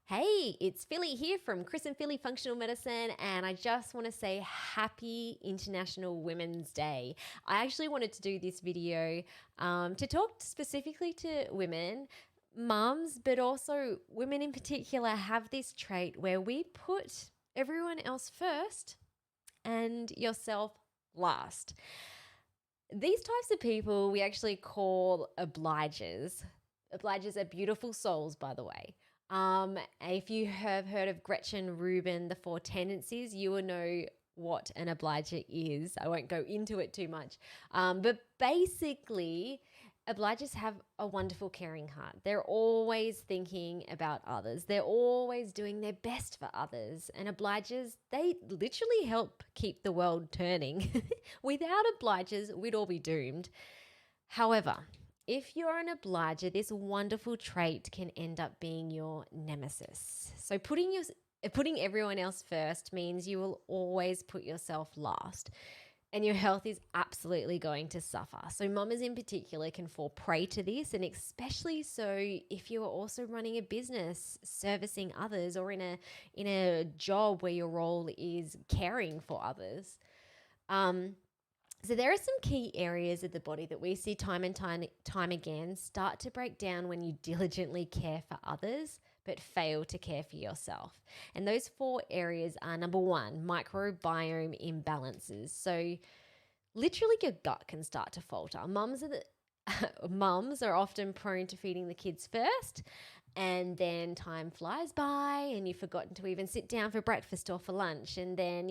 Hey, it's Philly here from Chris and Philly Functional Medicine, and I just want to say happy International Women's Day. I actually wanted to do this video to talk specifically to women, mums, but also women in particular have this trait where we put everyone else first and yourself last. These types of people we actually call obligers. Obligers are beautiful souls, by the way. If you have heard of Gretchen Rubin, the four tendencies, you will know what an obliger is. I won't go into it too much. But basically, obligers have a wonderful, caring heart. They're always thinking about others. They're always doing their best for others. And obligers, they literally help keep the world turning. Without obligers, we'd all be doomed. However, if you're an obliger, this wonderful trait can end up being your nemesis. So putting everyone else first means you will always put yourself last, and your health is absolutely going to suffer. So mamas in particular can fall prey to this, and especially so if you are also running a business, servicing others, or in a job where your role is caring for others. So there are some key areas of the body that we see time and time again start to break down when you diligently care for others but fail to care for yourself. And those four areas are: number one, microbiome imbalances. So literally your gut can start to falter. Mums are often prone to feeding the kids first, and then time flies by and you've forgotten to even sit down for breakfast or for lunch. And then,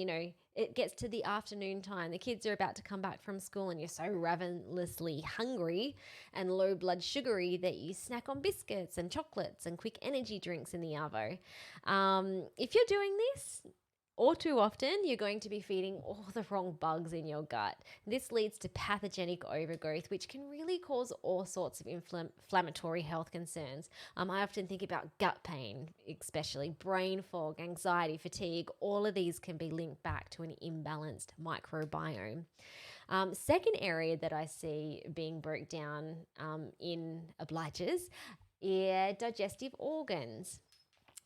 it gets to the afternoon time. The kids are about to come back from school and you're so ravenously hungry and low blood sugary that you snack on biscuits and chocolates and quick energy drinks in the arvo. If you're doing this, or too often, you're going to be feeding all the wrong bugs in your gut. This leads to pathogenic overgrowth, which can really cause all sorts of inflammatory health concerns. I often think about gut pain, especially brain fog, anxiety, fatigue. All of these can be linked back to an imbalanced microbiome. Second area that I see being broke down in obligers are digestive organs.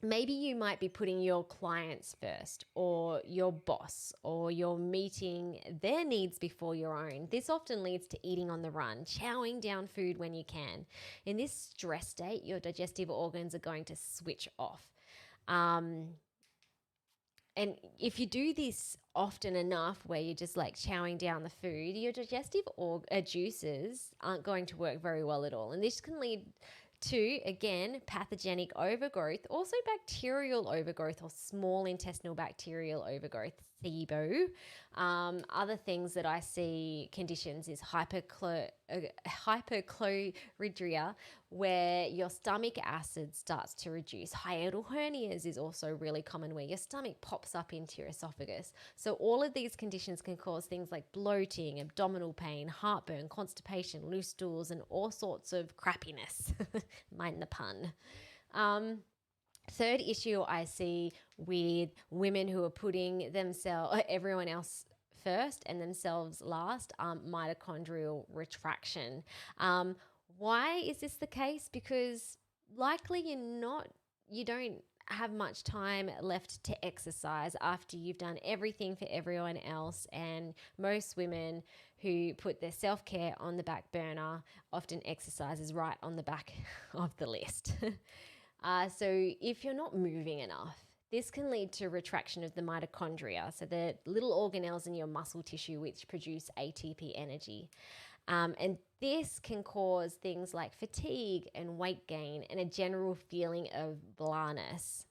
Maybe you might be putting your clients first, or your boss, or you're meeting their needs before your own. This often leads to eating on the run, chowing down food when you can. In this stress state, your digestive organs are going to switch off. And if you do this often enough where you're just like chowing down the food, your digestive juices aren't going to work very well at all. And this can lead to, again, pathogenic overgrowth, also bacterial overgrowth or small intestinal bacterial overgrowth, SIBO. Other things that I see conditions is hyperchlorhydria, where your stomach acid starts to reduce. Hiatal hernias is also really common, where your stomach pops up into your esophagus. So all of these conditions can cause things like bloating, abdominal pain, heartburn, constipation, loose stools, and all sorts of crappiness. Mind the pun. Third issue I see with women who are putting everyone else first and themselves last, mitochondrial retraction. Why is this the case? Because likely you don't have much time left to exercise after you've done everything for everyone else. And most women who put their self-care on the back burner often exercise is right on the back of the list. So if you're not moving enough, this can lead to retraction of the mitochondria, so the little organelles in your muscle tissue which produce ATP energy. And this can cause things like fatigue and weight gain and a general feeling of blahness.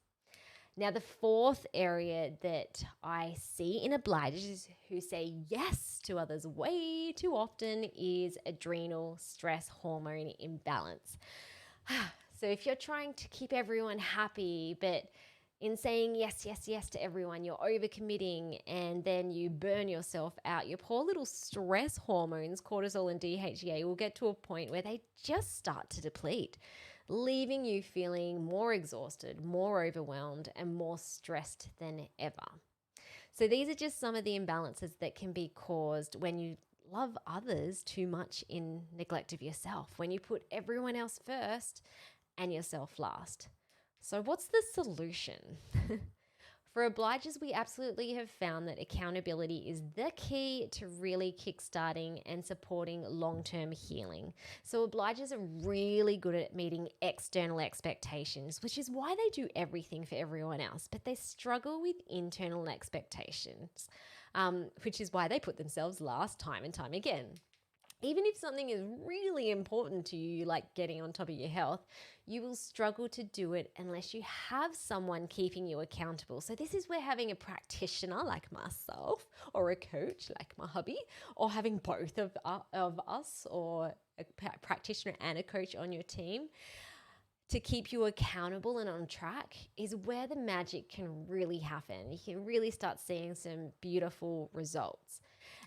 Now, the fourth area that I see in obligers who say yes to others way too often is adrenal stress hormone imbalance. So if you're trying to keep everyone happy, but in saying yes, yes, yes to everyone, you're overcommitting and then you burn yourself out, your poor little stress hormones, cortisol and DHEA, will get to a point where they just start to deplete, leaving you feeling more exhausted, more overwhelmed, and more stressed than ever. So these are just some of the imbalances that can be caused when you love others too much in neglect of yourself, when you put everyone else first and yourself last. So, what's the solution? For obligers, we absolutely have found that accountability is the key to really kickstarting and supporting long-term healing. So obligers are really good at meeting external expectations, which is why they do everything for everyone else, but they struggle with internal expectations, which is why they put themselves last time and time again. Even if something is really important to you, like getting on top of your health, you will struggle to do it unless you have someone keeping you accountable. So, this is where having a practitioner like myself, or a coach like my hubby, or having both of us, or a practitioner and a coach on your team to keep you accountable and on track, is where the magic can really happen. You can really start seeing some beautiful results.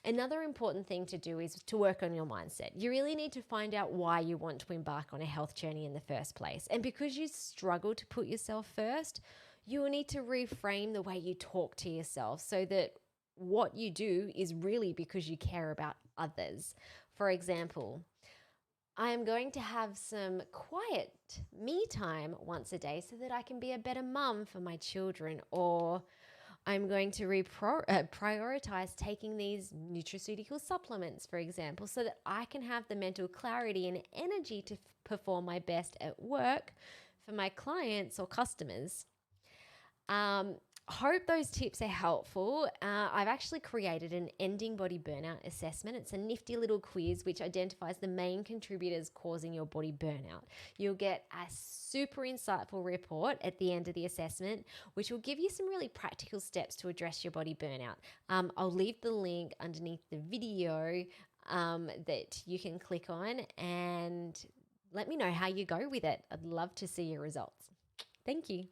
Another important thing to do is to work on your mindset. You really need to find out why you want to embark on a health journey in the first place. And because you struggle to put yourself first, you will need to reframe the way you talk to yourself so that what you do is really because you care about others. For example, I am going to have some quiet me time once a day so that I can be a better mum for my children, or I'm going to prioritize taking these nutraceutical supplements, for example, so that I can have the mental clarity and energy to perform my best at work for my clients or customers. Hope those tips are helpful. I've actually created an ending body burnout assessment. It's a nifty little quiz which identifies the main contributors causing your body burnout. You'll get a super insightful report at the end of the assessment, which will give you some really practical steps to address your body burnout. I'll leave the link underneath the video that you can click on, and let me know how you go with it. I'd love to see your results. Thank you.